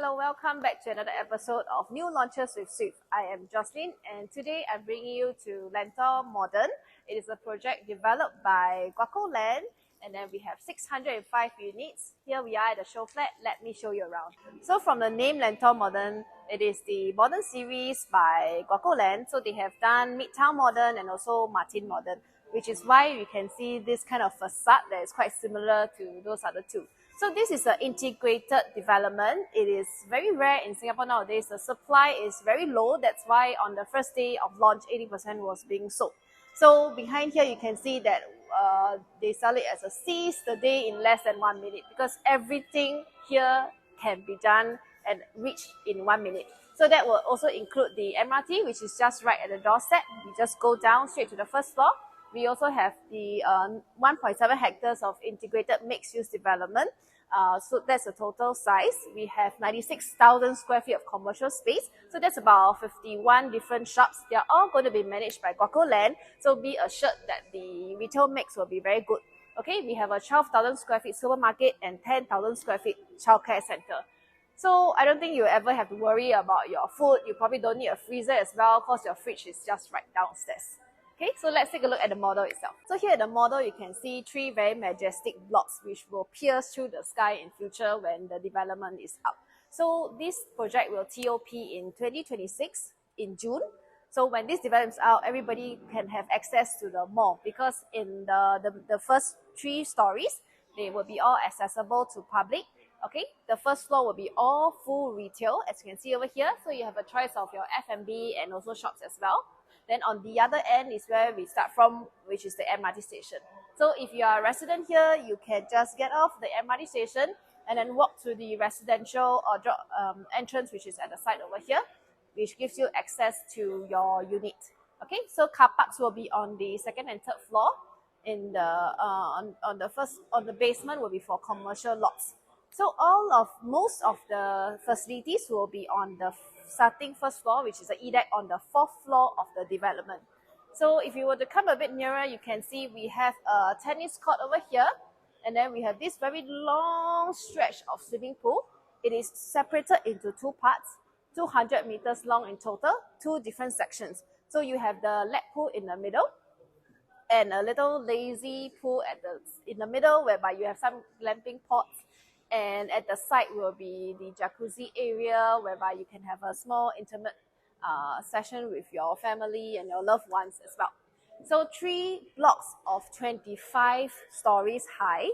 Hello, welcome back to another episode of New Launches with Swift. I am Jocelyn and today I'm bringing you to Lentor Modern. It is a project developed by Land, and then we have 605 units. Here we are at the show flat. Let me show you around. So from the name Lentor Modern, it is the modern series by Land. So they have done Midtown Modern and also Martin Modern, which is why you can see this kind of facade that is quite similar to those other two. So this is an integrated development. It is very rare in Singapore nowadays. The supply is very low. That's why on the first day of launch, 80% was being sold. So behind here, you can see that they sell it as a seize the day in less than 1 minute because everything here can be done and reached in 1 minute. So that will also include the MRT, which is just right at the doorstep. We just go down straight to the first floor. We also have the 1.7 hectares of integrated mixed-use development. So that's the total size. We have 96,000 square feet of commercial space. So that's about 51 different shops. They're all going to be managed by Land. So be assured that the retail mix will be very good. Okay, we have a 12,000 square feet supermarket and 10,000 square feet childcare center. So I don't think you ever have to worry about your food. You probably don't need a freezer as well because your fridge is just right downstairs. Okay, so let's take a look at the model itself. So here at the model, you can see three very majestic blocks which will pierce through the sky in future when the development is up. So this project will TOP in 2026 in June. So when this develops out, everybody can have access to the mall because in the first 3 stories, they will be all accessible to public. Okay, the first floor will be all full retail, as you can see over here. So you have a choice of your F&B and also shops as well. Then on the other end is where we start from, which is the MRT station. So if you are a resident here, you can just get off the MRT station and then walk to the residential entrance, which is at the side over here, which gives you access to your unit. Okay, so car parks will be on the second and third floor. In the on the basement will be for commercial lots. So most of the facilities will be on the starting first floor, which is an E-deck on the 4th floor of the development. So if you were to come a bit nearer, you can see we have a tennis court over here, and then we have this very long stretch of swimming pool. It is separated into 2 parts, 200 meters long in total, 2 different sections. So you have the lap pool in the middle, and a little lazy pool in the middle, whereby you have some glamping pots. And at the side will be the jacuzzi area, whereby you can have a small intimate session with your family and your loved ones as well. So 3 blocks of 25 stories high.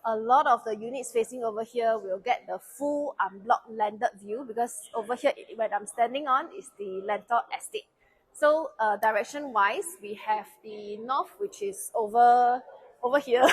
A lot of the units facing over here will get the full unblocked landed view because over here, where I'm standing on, is the Lentor estate. So direction-wise, we have the north, which is over here.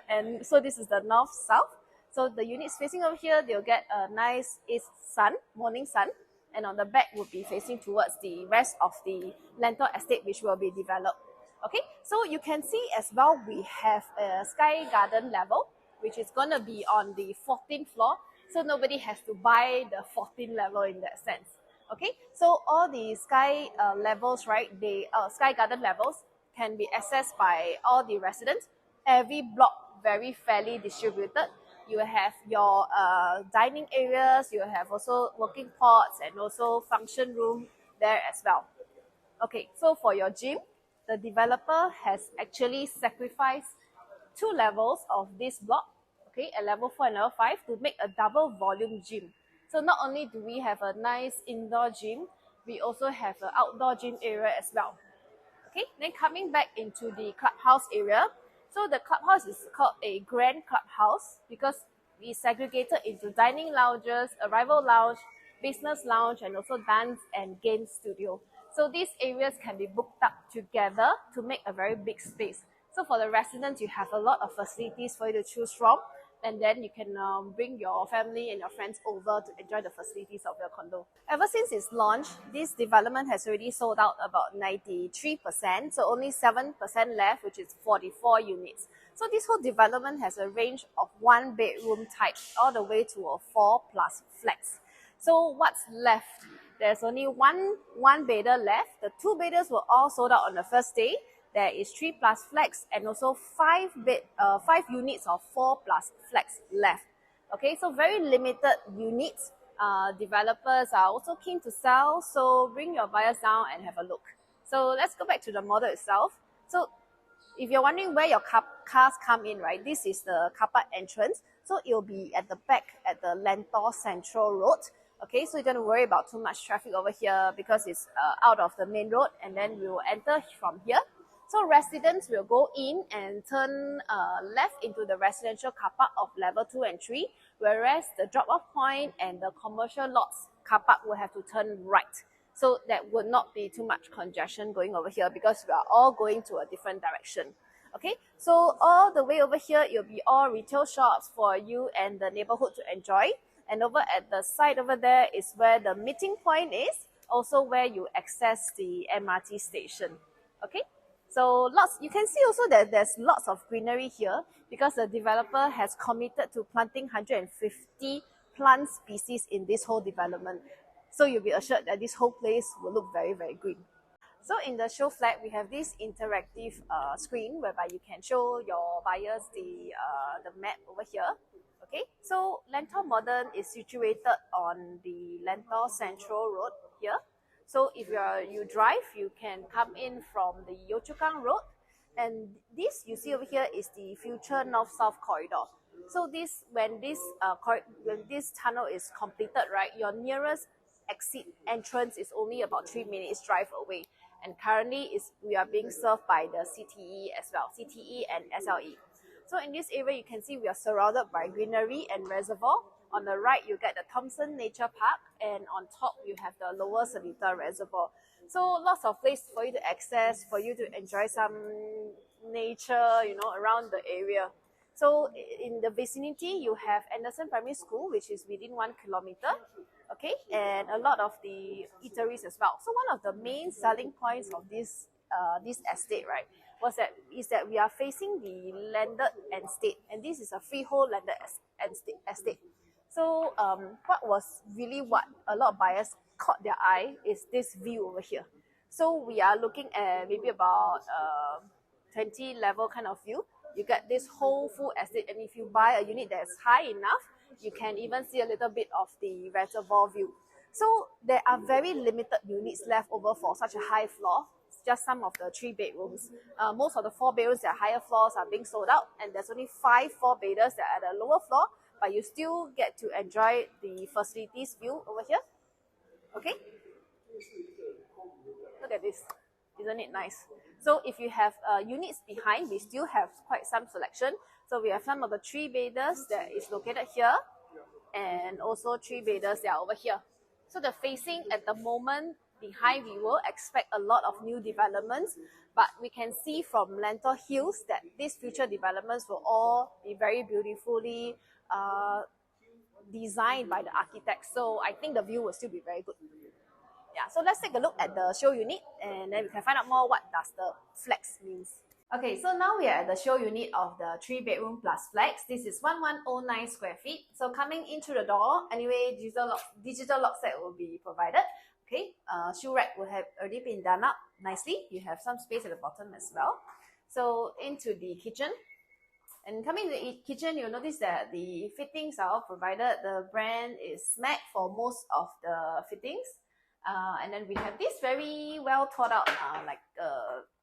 And so this is the north-south. So the units facing over here, they'll get a nice east sun, morning sun, and on the back will be facing towards the rest of the Lentor estate, which will be developed. Okay, so you can see as well, we have a sky garden level, which is going to be on the 14th floor. So nobody has to buy the 14th level in that sense. Okay, so all the sky levels, right, sky garden levels can be accessed by all the residents. Every block very fairly distributed. You have your dining areas, you have also working pods and also function room there as well. Okay, so for your gym, the developer has actually sacrificed 2 levels of this block, okay, a level 4 and level 5, to make a double volume gym. So not only do we have a nice indoor gym, we also have an outdoor gym area as well. Okay, then coming back into the clubhouse area. So the clubhouse is called a grand clubhouse because we segregated into dining lounges, arrival lounge, business lounge, and also dance and game studio. So these areas can be booked up together to make a very big space. So for the residents, you have a lot of facilities for you to choose from, and then you can bring your family and your friends over to enjoy the facilities of your condo. Ever since its launch, this development has already sold out about 93%, so only 7% left, which is 44 units. So this whole development has a range of 1-bedroom type all the way to a 4+ flats. So what's left? There's only one bedder left. The 2 bedders were all sold out on the first day. There is 3+ flex and also 5 units of 4+ flex left. Okay, so very limited units developers are also keen to sell, so bring your buyers down and have a look. So let's go back to the model itself. So if you're wondering where your cars come in, right, this is the car park entrance. So it'll be at the back at the Lentor Central Road. Okay, so you don't worry about too much traffic over here because it's out of the main road, and then we will enter from here. So residents will go in and turn left into the residential car park of level 2 and 3, whereas the drop-off point and the commercial lots car park will have to turn right. So that would not be too much congestion going over here because we are all going to a different direction. Okay, so all the way over here, it'll be all retail shops for you and the neighborhood to enjoy. And over at the side over there is where the meeting point is, also where you access the MRT station. Okay, so you can see also that there's lots of greenery here because the developer has committed to planting 150 plant species in this whole development. So you'll be assured that this whole place will look very, very green. So in the show flat, we have this interactive screen whereby you can show your buyers the map over here. Okay, so Lentor Modern is situated on the Lentor Central Road here. So if you drive, you can come in from the Yio Chu Kang Road, and this you see over here is the future north-south corridor. So when this tunnel is completed, right, your nearest exit entrance is only about 3 minutes drive away, and currently we are being served by the CTE as well, CTE and SLE. So in this area, you can see we are surrounded by greenery and reservoir. On the right, you get the Thompson Nature Park, and on top, you have the Lower Seletar Reservoir. So lots of place for you to access, for you to enjoy some nature, around the area. So in the vicinity, you have Anderson Primary School, which is within 1 kilometer. Okay, and a lot of the eateries as well. So one of the main selling points of this estate, right, is that we are facing the landed estate, and this is a freehold landed estate. So what a lot of buyers caught their eye is this view over here. So we are looking at maybe about 20 level kind of view. You get this whole full estate, and if you buy a unit that's high enough, you can even see a little bit of the reservoir view. So there are very limited units left over for such a high floor. It's just some of the 3 bedrooms. Most of the 4 bedrooms that are higher floors are being sold out, and there's only 5 4-bedders that are at the lower floor, but you still get to enjoy the facilities view over here. Okay, look at this, isn't it nice? So if you have units behind, we still have quite some selection. So we have some of the 3-bedders that is located here, and also 3-bedders that are over here. So the facing at the moment behind, we will expect a lot of new developments, but we can see from Lentor Hills that these future developments will all be very beautifully designed by the architects. So I think the view will still be very good. Yeah, so let's take a look at the show unit, and then we can find out more what does the flex means. Okay, so now we are at the show unit of the 3-bedroom plus flex. This is 1109 square feet. So coming in through the door, anyway, digital lock set will be provided. Okay, shoe rack will have already been done up nicely. You have some space at the bottom as well. So into the kitchen. And coming to the kitchen, you'll notice that the fittings are all provided. The brand is SMAC for most of the fittings. And then we have this very well thought out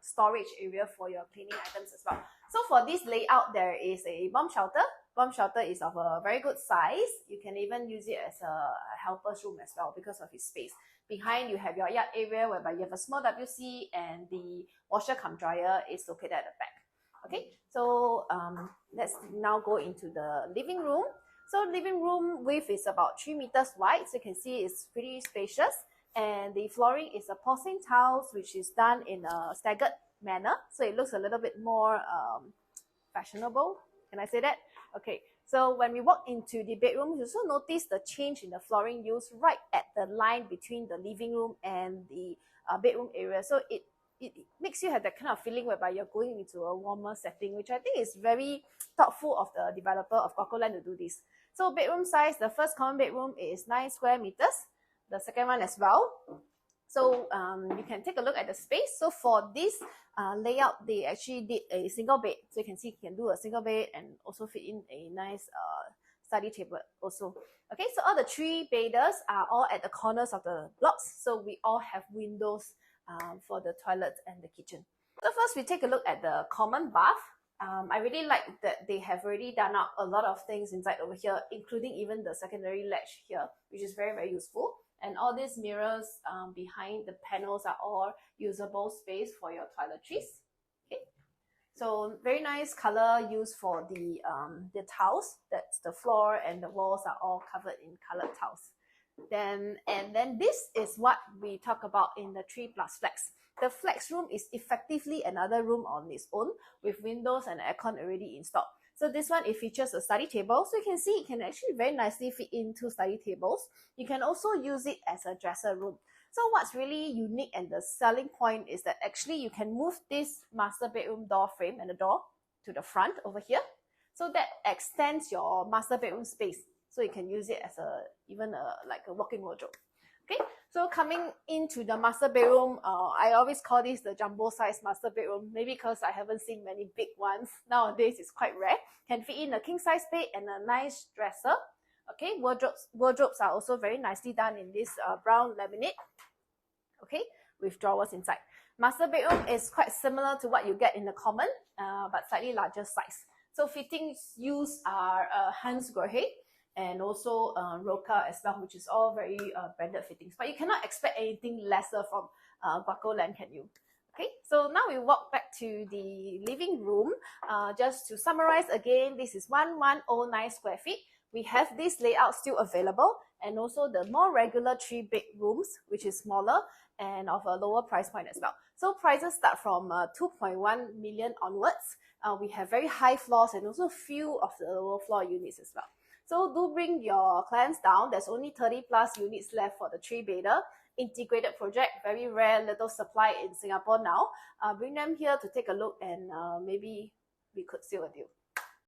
storage area for your cleaning items as well. So for this layout, there is a bomb shelter. Bomb shelter is of a very good size. You can even use it as a helper's room as well because of its space. Behind, you have your yard area whereby you have a small WC, and the washer cum dryer is located at the back. Okay, so let's now go into the living room. So living room width is about 3 meters wide. So you can see it's pretty spacious. And the flooring is a porcelain tiles, which is done in a staggered manner. So it looks a little bit more fashionable. Can I say that? Okay. So when we walk into the bedroom, you also notice the change in the flooring used right at the line between the living room and the bedroom area. So it makes you have that kind of feeling whereby you're going into a warmer setting, which I think is very thoughtful of the developer of Guaco Land to do this. So bedroom size, the first common bedroom is 9 square meters. The second one as well. So you can take a look at the space. So for this layout, they actually did a single bed. So you can see you can do a single bed and also fit in a nice study table also. Okay, so all the 3 bathers are all at the corners of the blocks, so we all have windows for the toilet and the kitchen. So first we take a look at the common bath. I really like that they have already done up a lot of things inside over here, including even the secondary ledge here, which is very, very useful. And all these mirrors behind the panels are all usable space for your toiletries. Okay, so very nice color used for the tiles. That's the floor and the walls are all covered in colored tiles. Then this is what we talk about in the 3+ flex. The flex room is effectively another room on its own with windows and aircon already installed. So this one, it features a study table. So you can see it can actually very nicely fit into study tables. You can also use it as a dresser room. So what's really unique and the selling point is that actually you can move this master bedroom door frame and the door to the front over here. So that extends your master bedroom space. So you can use it as like a walk-in wardrobe. Okay, so coming into the master bedroom, I always call this the jumbo size master bedroom, maybe because I haven't seen many big ones. Nowadays, it's quite rare. Can fit in a king size bed and a nice dresser. Okay, wardrobes are also very nicely done in this brown laminate. Okay, with drawers inside. Master bedroom is quite similar to what you get in the common, but slightly larger size. So fittings used are Hansgrohe and also Roca as well, which is all very branded fittings. But you cannot expect anything lesser from Guacoland, can you? Okay, so now we walk back to the living room. Just to summarize again, this is 1109 square feet. We have this layout still available, and also the more regular 3 bedrooms, which is smaller and of a lower price point as well. So prices start from 2.1 million onwards. We have very high floors and also few of the lower floor units as well. So do bring your clients down. There's only 30+ units left for the 3-bedder. Integrated project, very rare, little supply in Singapore now. Bring them here to take a look and maybe we could seal a deal.